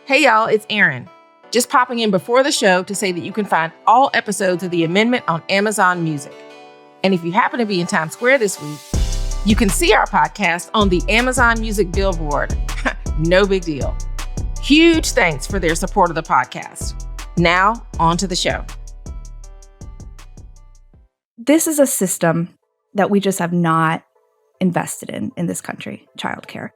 Hey y'all, it's Erin. Just popping in before the show to say that you can find all episodes of The Amendment on Amazon Music. And if you happen to be in Times Square this week, you can see our podcast on the Amazon Music billboard. No big deal. Huge thanks for their support of the podcast. Now, on to the show. This is a system that we just have not invested in this country, childcare.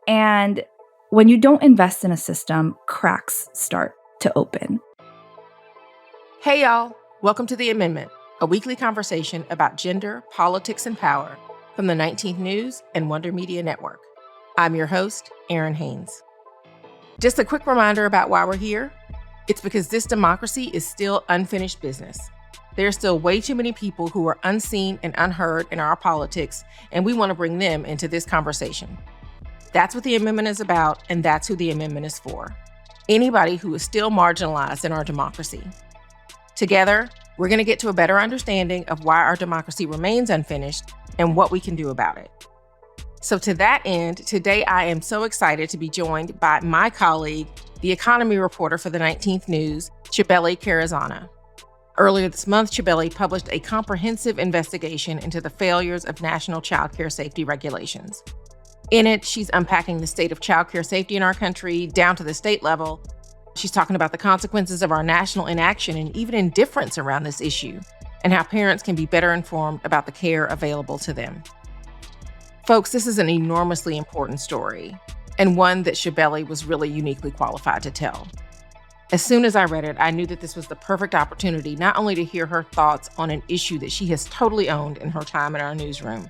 And when you don't invest in a system, cracks start to open. Hey y'all, welcome to The Amendment, a weekly conversation about gender, politics, and power from the 19th News and Wonder Media Network. I'm your host, Erin Haynes. Just a quick reminder about why we're here. It's because this democracy is still unfinished business. There are still way too many people who are unseen and unheard in our politics, and we want to bring them into this conversation. That's what the amendment is about, and that's who the amendment is for. Anybody who is still marginalized in our democracy. Together, we're going to get to a better understanding of why our democracy remains unfinished and what we can do about it. So to that end, today I am so excited to be joined by my colleague, the economy reporter for the 19th News, Chabeli Carrazana. Earlier this month, Chabeli published a comprehensive investigation into the failures of national child care safety regulations. In it, she's unpacking the state of child care safety in our country down to the state level. She's talking about the consequences of our national inaction and even indifference around this issue, and how parents can be better informed about the care available to them. Folks, this is an enormously important story, and one that Chabeli was really uniquely qualified to tell. As soon as I read it, I knew that this was the perfect opportunity not only to hear her thoughts on an issue that she has totally owned in her time in our newsroom,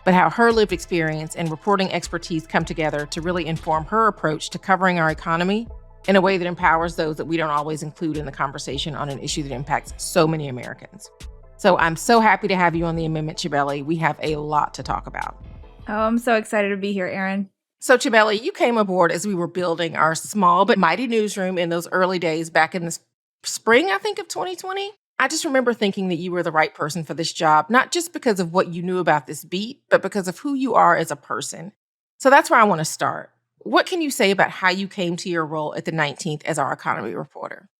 but how her lived experience and reporting expertise come together to really inform her approach to covering our economy in a way that empowers those that we don't always include in the conversation on an issue that impacts so many Americans. So I'm so happy to have you on the amendment, Chabeli. We have a lot to talk about. Oh, I'm so excited to be here, Erin. So Chabeli, you came aboard as we were building our small but mighty newsroom in those early days back in the spring, I think, of 2020. I just remember thinking that you were the right person for this job, not just because of what you knew about this beat, but because of who you are as a person. So that's where I want to start. What can you say about how you came to your role at the 19th as our economy reporter?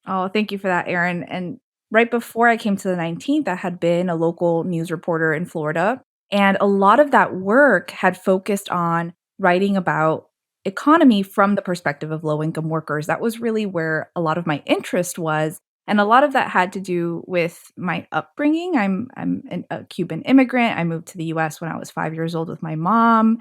Oh, thank you for that, Erin. And right before I came to the 19th, I had been a local news reporter in Florida. And a lot of that work had focused on writing about economy from the perspective of low-income workers. That was really where a lot of my interest was. And a lot of that had to do with my upbringing. I'm a Cuban immigrant. I moved to the US when I was 5 years old with my mom.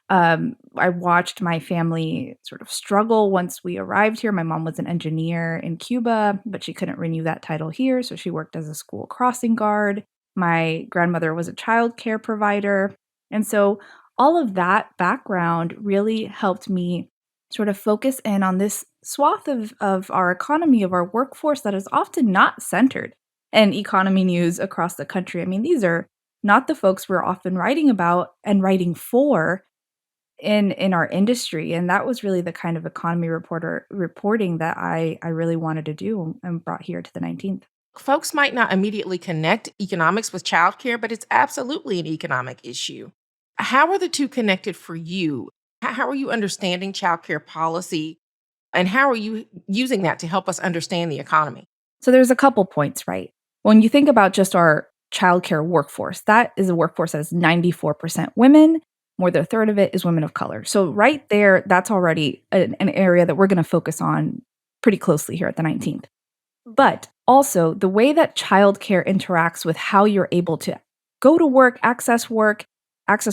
I watched my family sort of struggle once we arrived here. My mom was an engineer in Cuba, but she couldn't renew that title here, so she worked as a school crossing guard. My grandmother was a child care provider. And so all of that background really helped me sort of focus in on this swath of our economy, of our workforce that is often not centered in economy news across the country. I mean, these are not the folks we're often writing about and writing for in our industry. And that was really the kind of economy reporting that I really wanted to do and brought here to the 19th. Folks might not immediately connect economics with childcare, but it's absolutely an economic issue. How are the two connected for you? How are you understanding childcare policy, and how are you using that to help us understand the economy? So there's a couple points, right? When you think about just our childcare workforce, that is a workforce that is 94% women. More than a third of it is women of color. So right there, that's already an area that we're going to focus on pretty closely here at the 19th. But also the way that childcare interacts with how you're able to go to work, access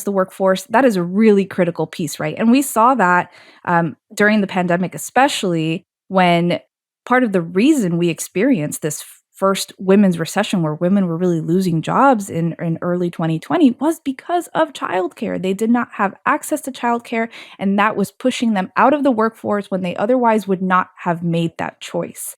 the workforce, that is a really critical piece, right? And we saw that during the pandemic, especially when part of the reason we experienced this first women's recession where women were really losing jobs in early 2020 was because of childcare. They did not have access to childcare, and that was pushing them out of the workforce when they otherwise would not have made that choice.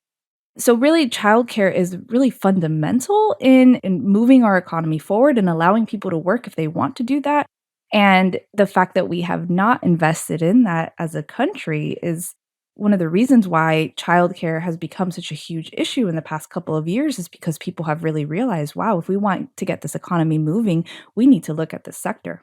So really, childcare is really fundamental in moving our economy forward and allowing people to work if they want to do that. And the fact that we have not invested in that as a country is one of the reasons why childcare has become such a huge issue in the past couple of years, is because people have really realized, wow, if we want to get this economy moving, we need to look at this sector.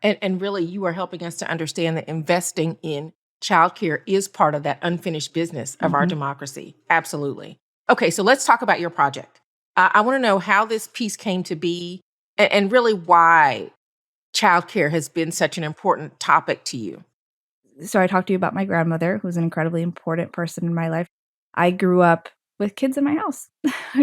And really, you are helping us to understand that investing in childcare is part of that unfinished business of our Mhm. democracy. Absolutely. Okay, so let's talk about your project. I want to know how this piece came to be and really why childcare has been such an important topic to you. So I talked to you about my grandmother, who's an incredibly important person in my life. I grew up with kids in my house.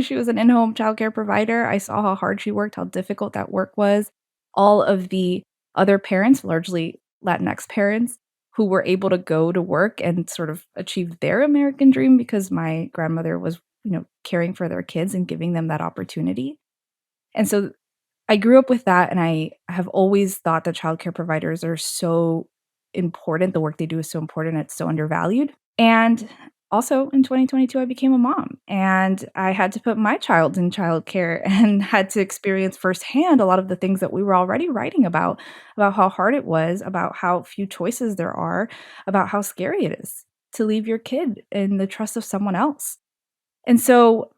She was an in-home childcare provider. I saw how hard she worked, how difficult that work was. All of the other parents, largely Latinx parents, who were able to go to work and sort of achieve their American dream because my grandmother was, caring for their kids and giving them that opportunity. And so I grew up with that, and I have always thought that childcare providers are so important. The work they do is so important, it's so undervalued. And also in 2022, I became a mom, and I had to put my child in childcare and had to experience firsthand a lot of the things that we were already writing about how hard it was, about how few choices there are, about how scary it is to leave your kid in the trust of someone else. And so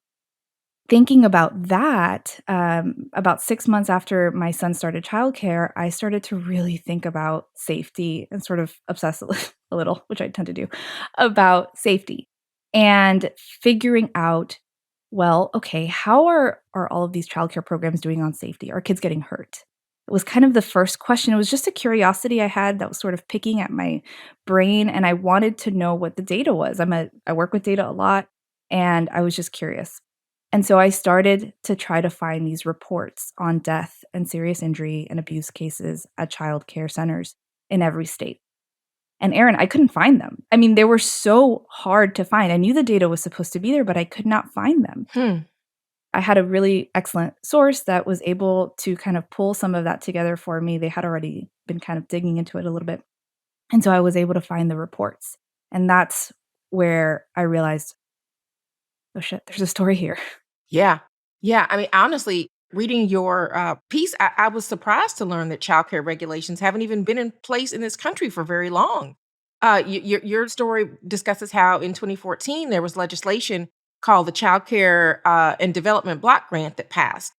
thinking about that, about 6 months after my son started childcare, I started to really think about safety and sort of obsess a little, which I tend to do, about safety and figuring out, well, okay, how are all of these childcare programs doing on safety? Are kids getting hurt? It was kind of the first question. It was just a curiosity I had that was sort of picking at my brain, and I wanted to know what the data was. I work with data a lot, and I was just curious. And so I started to try to find these reports on death and serious injury and abuse cases at child care centers in every state. And Aaron, I couldn't find them. I mean, they were so hard to find. I knew the data was supposed to be there, but I could not find them. Hmm. I had a really excellent source that was able to kind of pull some of that together for me. They had already been kind of digging into it a little bit. And so I was able to find the reports. And that's where I realized, oh shit, there's a story here. Yeah. Yeah. I mean, honestly, reading your piece, I was surprised to learn that childcare regulations haven't even been in place in this country for very long. Your story discusses how in 2014 there was legislation called the Child Care and Development Block Grant that passed.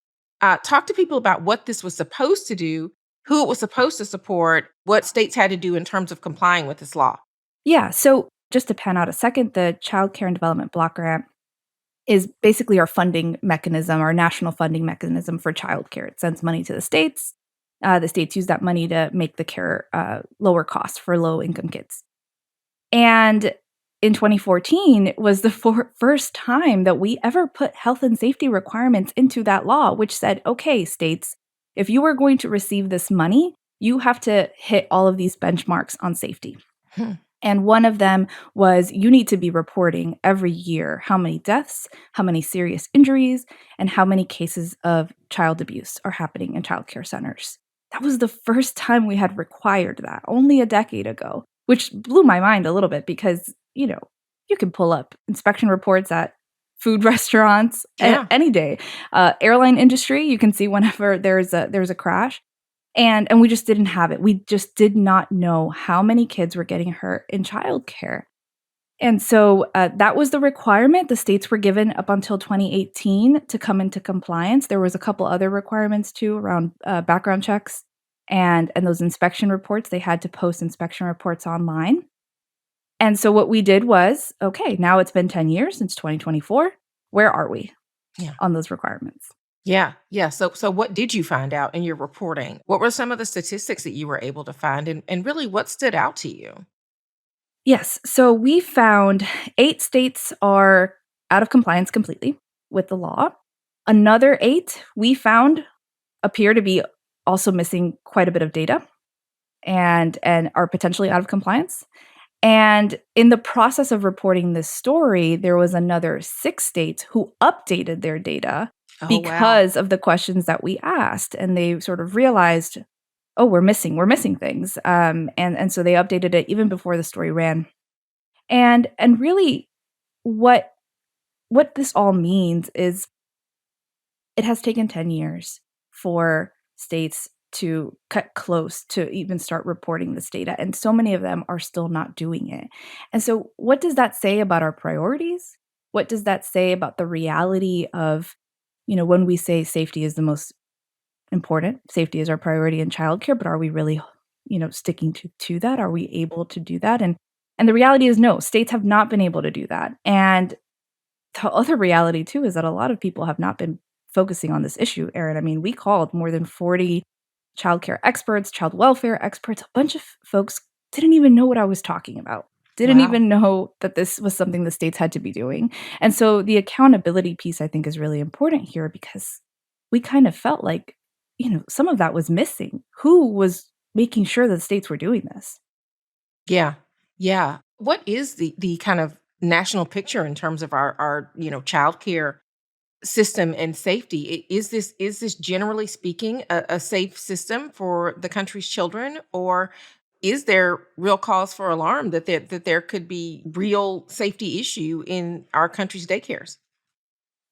Talk to people about what this was supposed to do, who it was supposed to support, what states had to do in terms of complying with this law. Yeah, so just to pan out a second, the Child Care and Development Block Grant is basically our funding mechanism, our national funding mechanism for childcare. It sends money to the states. The states use that money to make the care lower cost for low income kids. And in 2014 was the first time that we ever put health and safety requirements into that law, which said, okay, states, if you are going to receive this money, you have to hit all of these benchmarks on safety. Hmm. And one of them was you need to be reporting every year how many deaths, how many serious injuries, and how many cases of child abuse are happening in childcare centers. That was the first time we had required that, only a decade ago, which blew my mind a little bit because, you can pull up inspection reports at food restaurants Yeah. any day. Airline industry, you can see whenever there's a crash. And we just didn't have it. We just did not know how many kids were getting hurt in childcare. And so, that was the requirement the states were given up until 2018 to come into compliance. There was a couple other requirements too around, background checks and those inspection reports. They had to post inspection reports online. And so what we did was, okay, now it's been 10 years since 2024. Where are we Yeah. on those requirements? Yeah, yeah. So what did you find out in your reporting? What were some of the statistics that you were able to find and really what stood out to you? Yes. So we found 8 states are out of compliance completely with the law. Another 8 we found appear to be also missing quite a bit of data and are potentially out of compliance. And in the process of reporting this story, there was another 6 states who updated their data Oh, wow. because of the questions that we asked, and they sort of realized, "Oh, we're missing things." And so they updated it even before the story ran. And really what this all means is it has taken 10 years for states to cut close to even start reporting this data, and so many of them are still not doing it. And so what does that say about our priorities? What does that say about the reality of, when we say safety is the most important, safety is our priority in childcare, but are we really, sticking to that? Are we able to do that? And the reality is, no, states have not been able to do that. And the other reality too is that a lot of people have not been focusing on this issue, Erin. I mean, we called more than 40 childcare experts, child welfare experts. A bunch of folks didn't even know what I was talking about, didn't Wow. even know that this was something the states had to be doing. And so the accountability piece, I think, is really important here because we kind of felt like, some of that was missing. Who was making sure that the states were doing this? Yeah. Yeah. What is the kind of national picture in terms of our childcare system and safety? Is this generally speaking a safe system for the country's children, or is there real cause for alarm that there could be real safety issue in our country's daycares?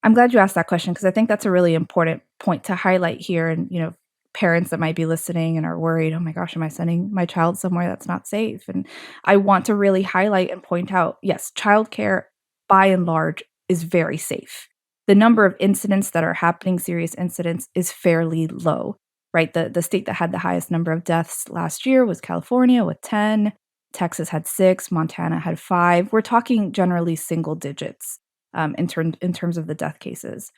I'm glad you asked that question because I think that's a really important point to highlight here. And, parents that might be listening and are worried, oh my gosh, am I sending my child somewhere that's not safe? And I want to really highlight and point out yes, childcare by and large is very safe. The number of incidents that are happening, serious incidents, is fairly low, right? The state that had the highest number of deaths last year was California with 10, Texas had 6, Montana had 5. We're talking generally single digits in terms of the death cases.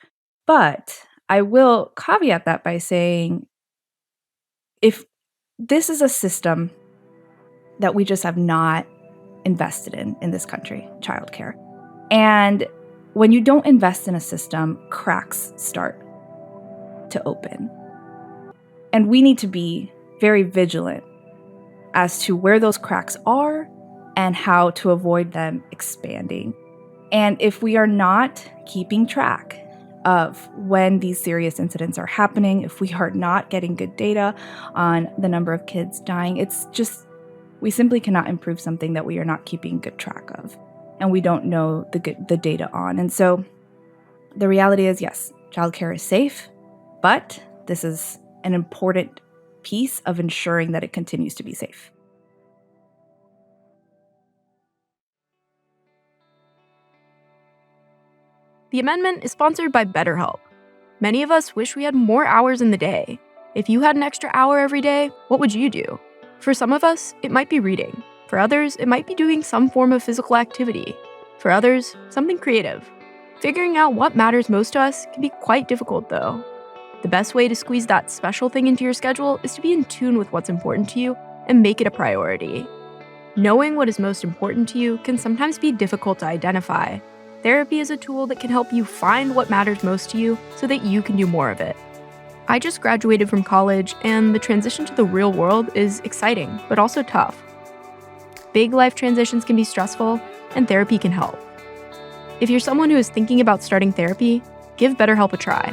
But I will caveat that by saying if this is a system that we just have not invested in this country, childcare. And when you don't invest in a system, cracks start to open. And we need to be very vigilant as to where those cracks are and how to avoid them expanding. And if we are not keeping track of when these serious incidents are happening, if we are not getting good data on the number of kids dying, it's just, we simply cannot improve something that we are not keeping good track of and we don't know the data on. And so the reality is, yes, childcare is safe, but this is an important piece of ensuring that it continues to be safe. The amendment is sponsored by BetterHelp. Many of us wish we had more hours in the day. If you had an extra hour every day, what would you do? For some of us, it might be reading. For others, it might be doing some form of physical activity. For others, something creative. Figuring out what matters most to us can be quite difficult, though. The best way to squeeze that special thing into your schedule is to be in tune with what's important to you and make it a priority. Knowing what is most important to you can sometimes be difficult to identify. Therapy is a tool that can help you find what matters most to you so that you can do more of it. I just graduated from college, and the transition to the real world is exciting, but also tough. Big life transitions can be stressful, and therapy can help. If you're someone who is thinking about starting therapy, give BetterHelp a try.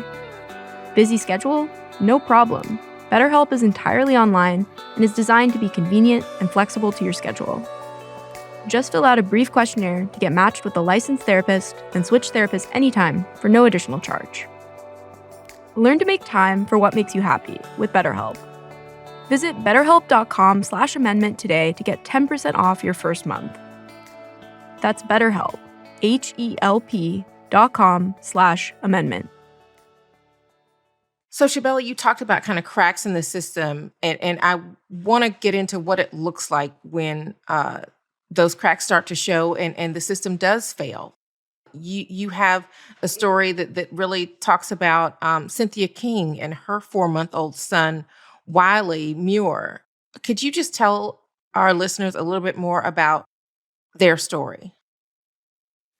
Busy schedule? No problem. BetterHelp is entirely online and is designed to be convenient and flexible to your schedule. Just fill out a brief questionnaire to get matched with a licensed therapist and switch therapists anytime for no additional charge. Learn to make time for what makes you happy with BetterHelp. Visit betterhelp.com/amendment today to get 10% off your first month. That's BetterHelp, HELP.com/amendment. So, Chabeli, you talked about kind of cracks in the system, and I want to get into what it looks like when those cracks start to show and the system does fail. You have a story that really talks about Cynthia King and her 4-month-old son, Wiley Muir. Could you just tell our listeners a little bit more about their story?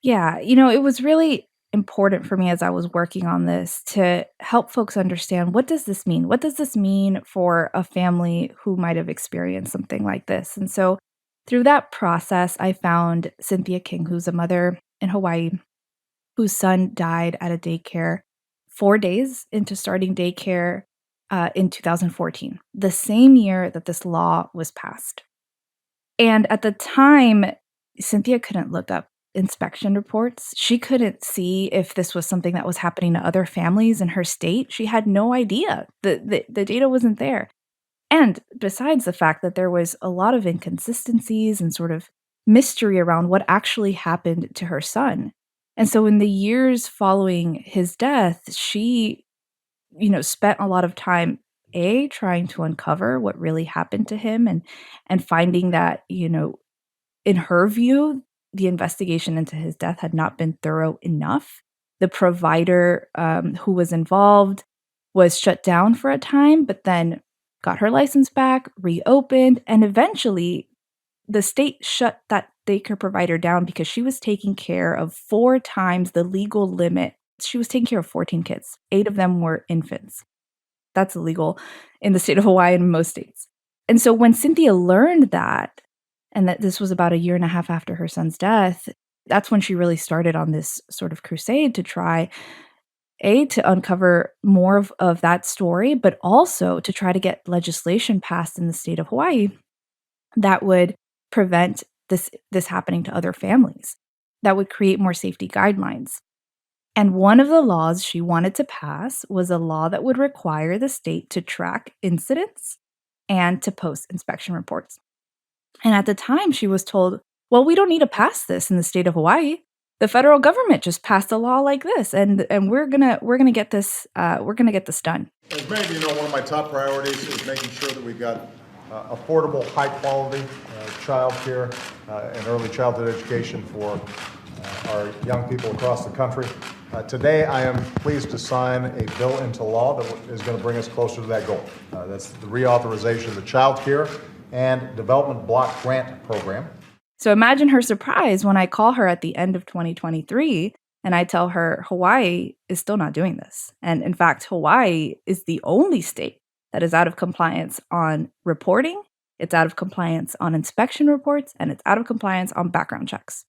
Yeah, it was really important for me as I was working on this to help folks understand what does this mean? What does this mean for a family who might have experienced something like this? And so through that process, I found Cynthia King, who's a mother in Hawaii, whose son died at a daycare 4 days into starting daycare in 2014, the same year that this law was passed. And at the time, Cynthia couldn't look up inspection reports. She couldn't see if this was something that was happening to other families in her state. She had no idea. The data wasn't there. And besides the fact that there was a lot of inconsistencies and sort of mystery around what actually happened to her son. And so in the years following his death, she, spent a lot of time trying to uncover what really happened to him and finding that, in her view, the investigation into his death had not been thorough enough. The provider who was involved was shut down for a time, but then got her license back, reopened, and eventually the state shut that daycare provider down because she was taking care of 4 times the legal limit. She was taking care of 14 kids. 8 of them were infants. That's illegal in the state of Hawaii and most states. And so when Cynthia learned that, and that this was about a year and a half after her son's death, that's when she really started on this sort of crusade to try, to uncover more of that story, but also to try to get legislation passed in the state of Hawaii that would prevent this happening to other families, that would create more safety guidelines. And one of the laws she wanted to pass was a law that would require the state to track incidents and to post inspection reports. And at the time, she was told, well, we don't need to pass this in the state of Hawaii. The federal government just passed a law like this, and we're gonna get this done. As many of you know, one of my top priorities is making sure that we've got affordable, high-quality child care and early childhood education for our young people across the country. Today, I am pleased to sign a bill into law that is going to bring us closer to that goal. That's the reauthorization of the Child Care and Development Block Grant Program. So imagine her surprise when I call her at the end of 2023 and I tell her Hawaii is still not doing this. And in fact, Hawaii is the only state that is out of compliance on reporting, it's out of compliance on inspection reports, and it's out of compliance on background checks.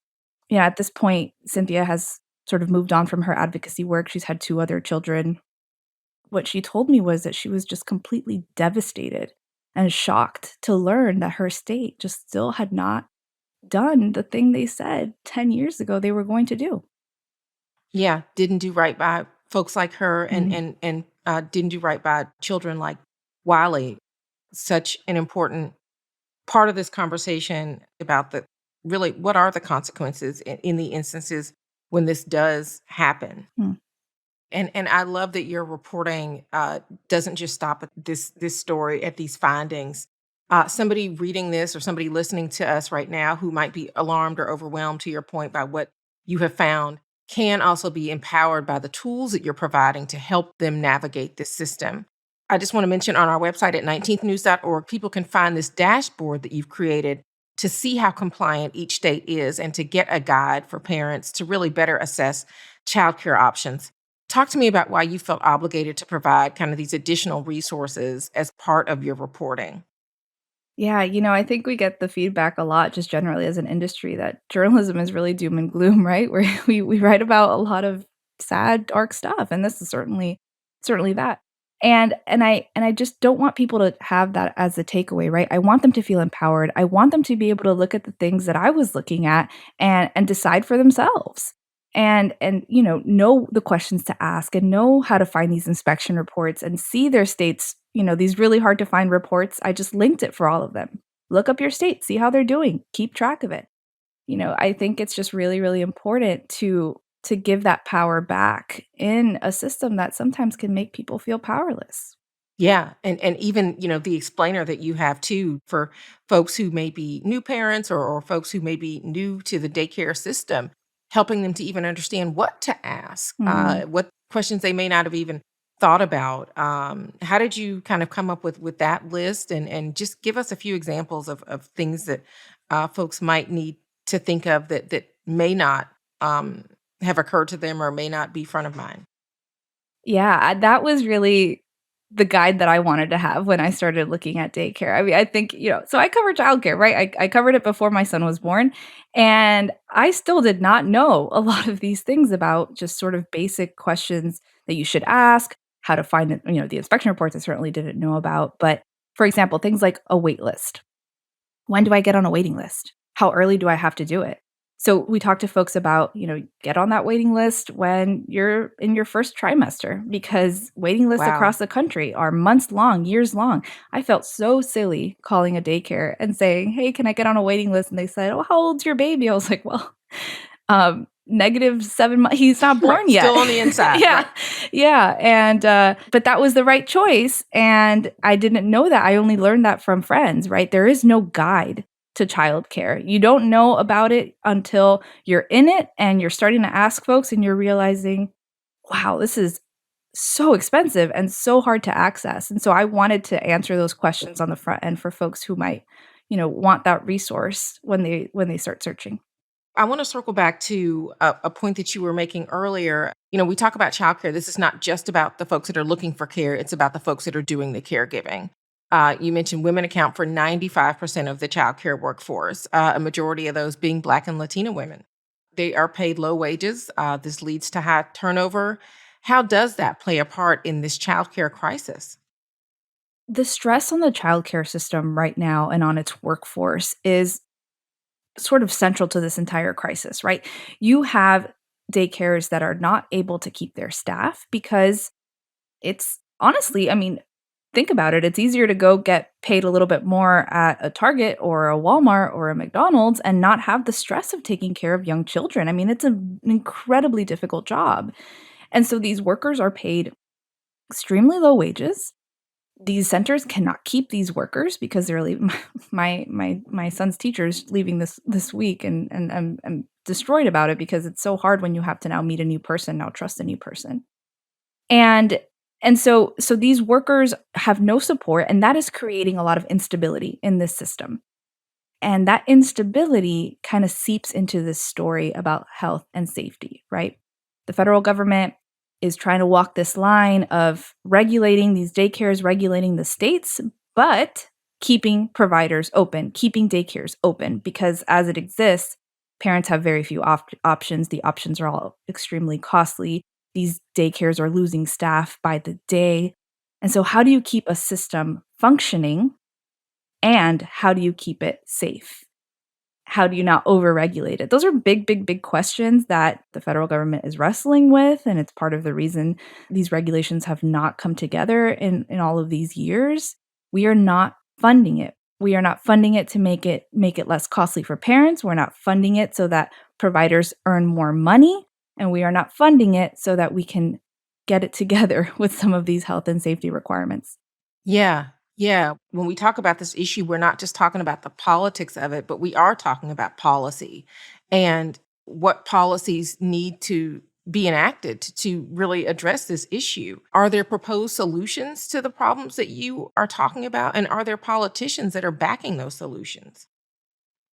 At this point, Cynthia has sort of moved on from her advocacy work. She's had 2 other children. What she told me was that she was just completely devastated and shocked to learn that her state just still had not done the thing they said 10 years ago they were going to do. Yeah, didn't do right by folks like her and didn't do right by children like Wiley. Such an important part of this conversation about really what are the consequences in the instances when this does happen. And I love that your reporting doesn't just stop at this story, at these findings. Somebody reading this or somebody listening to us right now who might be alarmed or overwhelmed, to your point, by what you have found, can also be empowered by the tools that you're providing to help them navigate this system. I just want to mention on our website at 19thnews.org, people can find this dashboard that you've created to see how compliant each state is and to get a guide for parents to really better assess childcare options. Talk to me about why you felt obligated to provide kind of these additional resources as part of your reporting. Yeah, I think we get the feedback a lot just generally as an industry that journalism is really doom and gloom, right? Where we write about a lot of sad, dark stuff, and this is certainly that. And I just don't want people to have that as the takeaway, right? I want them to feel empowered. I want them to be able to look at the things that I was looking at and decide for themselves. And know the questions to ask and know how to find these inspection reports and see their states, these really hard to find reports. I just linked it for all of them. Look up your state, see how they're doing, keep track of it. I think it's just really, really important to give that power back in a system that sometimes can make people feel powerless. Yeah. And even, the explainer that you have too for folks who may be new parents or folks who may be new to the daycare system, helping them to even understand what to ask, what questions they may not have even thought about. How did you kind of come up with that list and just give us a few examples of things that folks might need to think of that may not have occurred to them or may not be front of mind? Yeah, that was really the guide that I wanted to have when I started looking at daycare. I mean, I think, so I covered childcare, right? I covered it before my son was born. And I still did not know a lot of these things about just sort of basic questions that you should ask, how to find it, the inspection reports I certainly didn't know about. But for example, things like a wait list. When do I get on a waiting list? How early do I have to do it? So we talk to folks about, get on that waiting list when you're in your first trimester, because waiting lists Wow. across the country are months long, years long. I felt so silly calling a daycare and saying, hey, can I get on a waiting list? And they said, oh, how old's your baby? I was like, well, -7 months. He's not born Right, yet. still on the inside. Yeah. Right. Yeah. And, but that was the right choice. And I didn't know that. I only learned that from friends, right? There is no guide to childcare. You don't know about it until you're in it and you're starting to ask folks and you're realizing, wow, this is so expensive and so hard to access. And so I wanted to answer those questions on the front end for folks who might, want that resource when they start searching. I want to circle back to a point that you were making earlier. We talk about childcare. This is not just about the folks that are looking for care, it's about the folks that are doing the caregiving. You mentioned women account for 95% of the childcare workforce, a majority of those being Black and Latina women. They are paid low wages. This leads to high turnover. How does that play a part in this childcare crisis? The stress on the childcare system right now and on its workforce is sort of central to this entire crisis, right? You have daycares that are not able to keep their staff because it's honestly, I mean, think about it. It's easier to go get paid a little bit more at a Target or a Walmart or a McDonald's and not have the stress of taking care of young children. I mean, it's an incredibly difficult job. And so these workers are paid extremely low wages. These centers cannot keep these workers because they're leaving. My son's teacher's leaving this week, and I'm destroyed about it because it's so hard when you have to now meet a new person, now trust a new person. And so these workers have no support, and that is creating a lot of instability in this system. And that instability kind of seeps into this story about health and safety, right? The federal government is trying to walk this line of regulating these daycares, regulating the states, but keeping providers open, keeping daycares open, because as it exists, parents have very few options. The options are all extremely costly. These daycares are losing staff by the day. And so, how do you keep a system functioning and how do you keep it safe? How do you not overregulate it? Those are big, big, big questions that the federal government is wrestling with. And it's part of the reason these regulations have not come together in all of these years. We are not funding it. We are not funding it to make it less costly for parents. We're not funding it so that providers earn more money. And we are not funding it so that we can get it together with some of these health and safety requirements. Yeah. Yeah. When we talk about this issue, we're not just talking about the politics of it, but we are talking about policy and what policies need to be enacted to really address this issue. Are there proposed solutions to the problems that you are talking about? And are there politicians that are backing those solutions?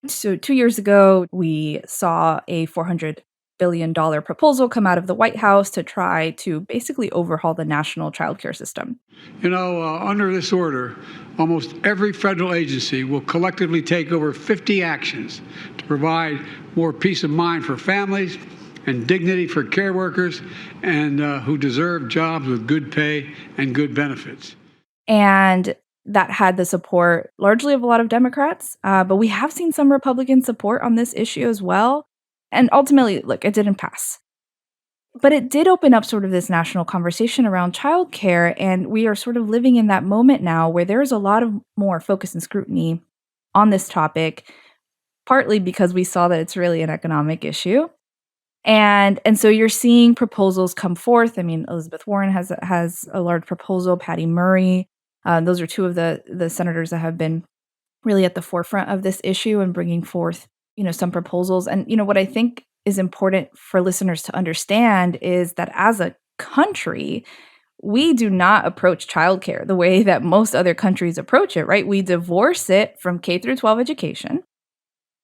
So 2 years ago, we saw a $400 billion proposal come out of the White House to try to basically overhaul the national childcare system. Under this order, almost every federal agency will collectively take over 50 actions to provide more peace of mind for families and dignity for care workers and who deserve jobs with good pay and good benefits. And that had the support largely of a lot of Democrats, but we have seen some Republican support on this issue as well. And ultimately, look, it didn't pass. But it did open up sort of this national conversation around childcare, and we are sort of living in that moment now where there is a lot of more focus and scrutiny on this topic, partly because we saw that it's really an economic issue. And so you're seeing proposals come forth. I mean, Elizabeth Warren has a large proposal, Patty Murray. Those are two of the senators that have been really at the forefront of this issue and bringing forth, some proposals. And, what I think is important for listeners to understand is that as a country, we do not approach childcare the way that most other countries approach it, right? We divorce it from K through 12 education.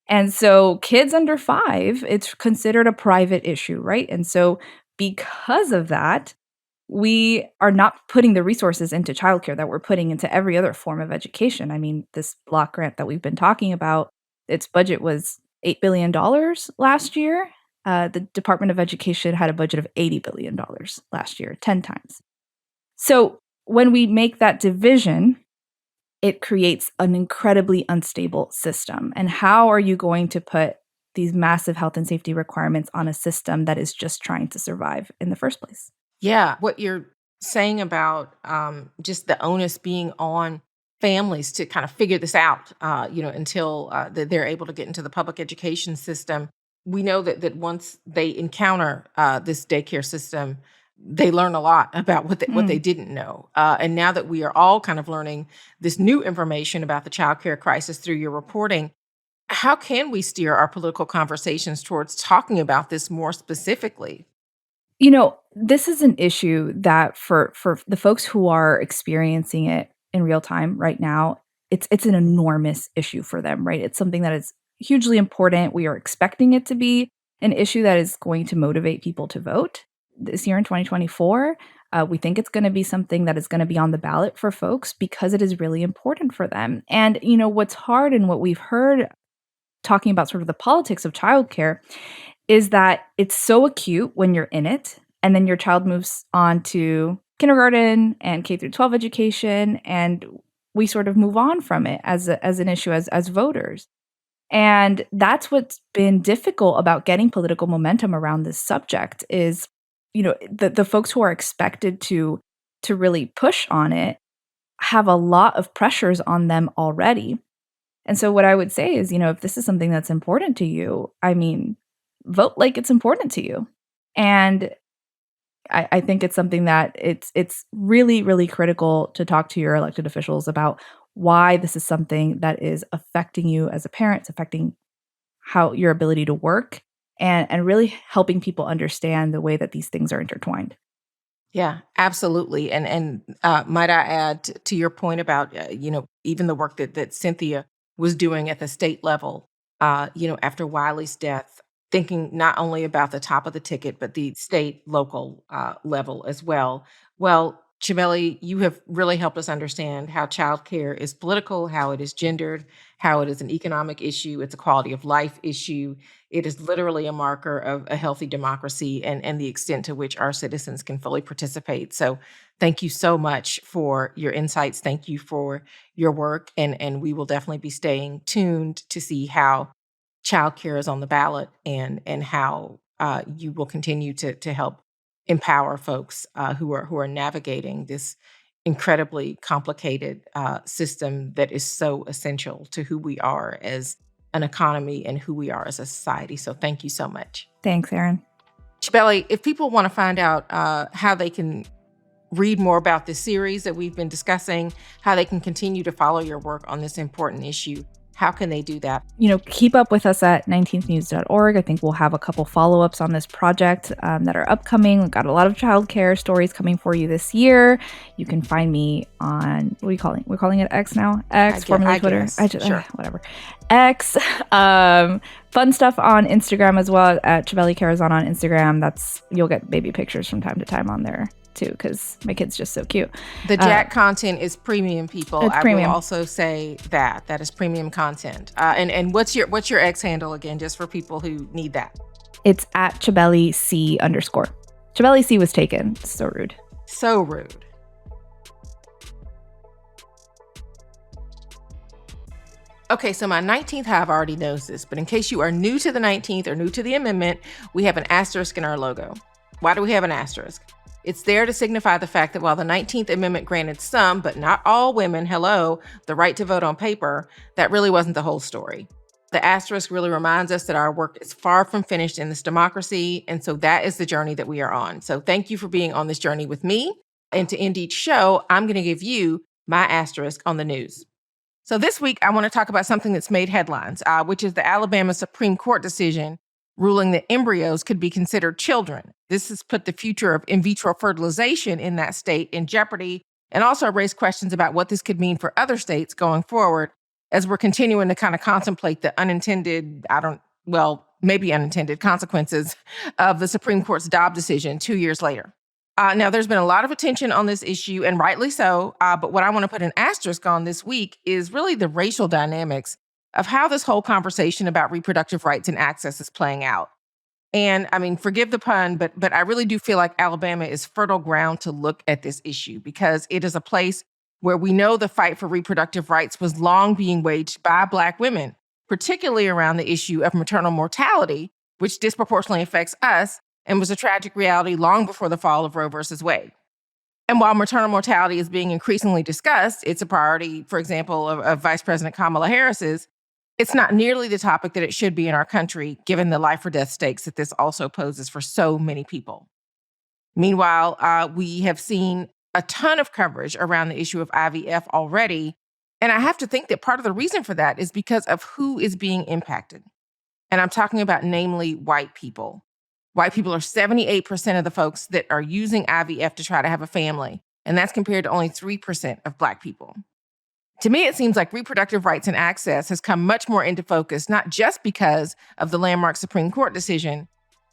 And so kids under 5, it's considered a private issue, right? And so because of that, we are not putting the resources into childcare that we're putting into every other form of education. I mean, this block grant that we've been talking about, its budget was $8 billion last year. The Department of Education had a budget of $80 billion last year, 10 times. So when we make that division, it creates an incredibly unstable system. And how are you going to put these massive health and safety requirements on a system that is just trying to survive in the first place? Yeah, what you're saying about just the onus being on families to kind of figure this out, until they're able to get into the public education system. We know that once they encounter this daycare system, they learn a lot about what they didn't know. And now that we are all kind of learning this new information about the childcare crisis through your reporting, How can we steer our political conversations towards talking about this more specifically? This is an issue that for the folks who are experiencing it in real time right now, it's an enormous issue for them, right? It's something that is hugely important. We are expecting it to be an issue that is going to motivate people to vote this year in 2024. We think it's going to be something that is going to be on the ballot for folks because it is really important for them. And what's hard and what we've heard talking about sort of the politics of childcare is that it's so acute when you're in it, and then your child moves on to kindergarten and K through 12 education, and we sort of move on from it as an issue as voters. And that's what's been difficult about getting political momentum around this subject is, the folks who are expected to really push on it have a lot of pressures on them already. And so what I would say is, if this is something that's important to you, I mean, vote like it's important to you. And I think it's something that it's really, really critical to talk to your elected officials about why this is something that is affecting you as a parent, it's affecting how your ability to work and really helping people understand the way that these things are intertwined. Yeah, absolutely. And might I add to your point about even the work that Cynthia was doing at the state level, after Wiley's death, thinking not only about the top of the ticket but the state local level as well. Well, Chabeli, you have really helped us understand how childcare is political, how it is gendered, how it is an economic issue, it's a quality of life issue. It is literally a marker of a healthy democracy and the extent to which our citizens can fully participate. So thank you so much for your insights. Thank you for your work. And we will definitely be staying tuned to see how childcare is on the ballot and how you will continue to help empower folks who are navigating this incredibly complicated system that is so essential to who we are as an economy and who we are as a society. So thank you so much. Thanks, Erin. Chabeli, if people want to find out how they can read more about this series that we've been discussing, how they can continue to follow your work on this important issue, how can they do that? Keep up with us at 19thnews.org. I think we'll have a couple follow-ups on this project that are upcoming. We've got a lot of childcare stories coming for you this year. You can find me on, what are you calling? We're calling it X now? X, formerly Twitter. Sure. Whatever. X. Fun stuff on Instagram as well, at Chabeli Carrazana on Instagram. You'll get baby pictures from time to time on there too, because my kid's just so cute. The Jack content is premium, people. It's premium. I will also say that is premium content. And what's your X handle again, just for people who need that? It's at Chabeli C _. Chabeli C was taken. So rude. So rude. Okay, so my 19th Hive already knows this, but in case you are new to the 19th or new to the amendment, we have an asterisk in our logo. Why do we have an asterisk? It's there to signify the fact that while the 19th Amendment granted some, but not all women, the right to vote on paper, that really wasn't the whole story. The asterisk really reminds us that our work is far from finished in this democracy, and so that is the journey that we are on. So thank you for being on this journey with me. And to end each show, I'm going to give you my asterisk on the news. So this week, I want to talk about something that's made headlines, which is the Alabama Supreme Court decision ruling that embryos could be considered children. This has put the future of in vitro fertilization in that state in jeopardy and also raised questions about what this could mean for other states going forward as we're continuing to kind of contemplate the maybe unintended consequences of the Supreme Court's Dobbs decision 2 years later. Now, there's been a lot of attention on this issue, and rightly so, but what I want to put an asterisk on this week is really the racial dynamics of how this whole conversation about reproductive rights and access is playing out. And I mean, forgive the pun, but I really do feel like Alabama is fertile ground to look at this issue because it is a place where we know the fight for reproductive rights was long being waged by Black women, particularly around the issue of maternal mortality, which disproportionately affects us and was a tragic reality long before the fall of Roe versus Wade. And while maternal mortality is being increasingly discussed, it's a priority, for example, of Vice President Kamala Harris's. It's not nearly the topic that it should be in our country, given the life or death stakes that this also poses for so many people. Meanwhile, we have seen a ton of coverage around the issue of IVF already, And I have to think that part of the reason for that is because of who is being impacted. And I'm talking about namely white people. White people are 78% of the folks that are using IVF to try to have a family, and that's compared to only 3% of Black people. To me, it seems like reproductive rights and access has come much more into focus, not just because of the landmark Supreme Court decision,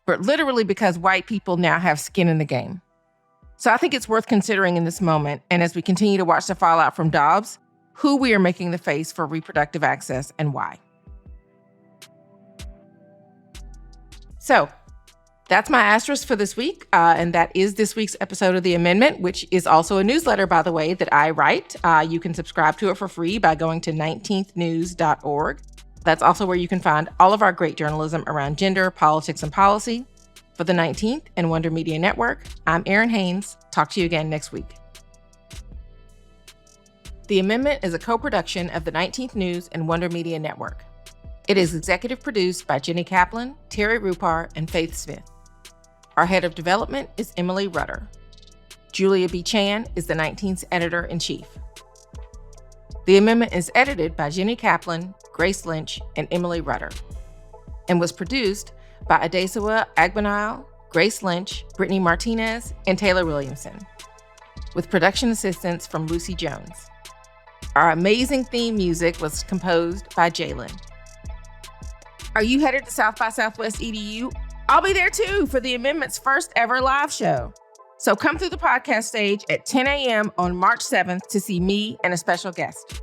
but literally because white people now have skin in the game. So I think it's worth considering in this moment, and as we continue to watch the fallout from Dobbs, who we are making the face for reproductive access and why. So that's my asterisk for this week, and that is this week's episode of The Amendment, which is also a newsletter, by the way, that I write. You can subscribe to it for free by going to 19thnews.org. That's also where you can find all of our great journalism around gender, politics, and policy. For the 19th and Wonder Media Network, I'm Erin Haynes. Talk to you again next week. The Amendment is a co-production of the 19th News and Wonder Media Network. It is executive produced by Jenny Kaplan, Terry Rupar, and Faith Smith. Our head of development is Emily Rutter. Julia B. Chan is the 19th's editor-in-chief. The Amendment is edited by Jenny Kaplan, Grace Lynch, and Emily Rutter, and was produced by Adesawa Agbanile, Grace Lynch, Brittany Martinez, and Taylor Williamson, with production assistance from Lucy Jones. Our amazing theme music was composed by Jalen. Are you headed to South by Southwest EDU? I'll be there too for the Amendment's first ever live show. So come through the podcast stage at 10 a.m. on March 7th to see me and a special guest.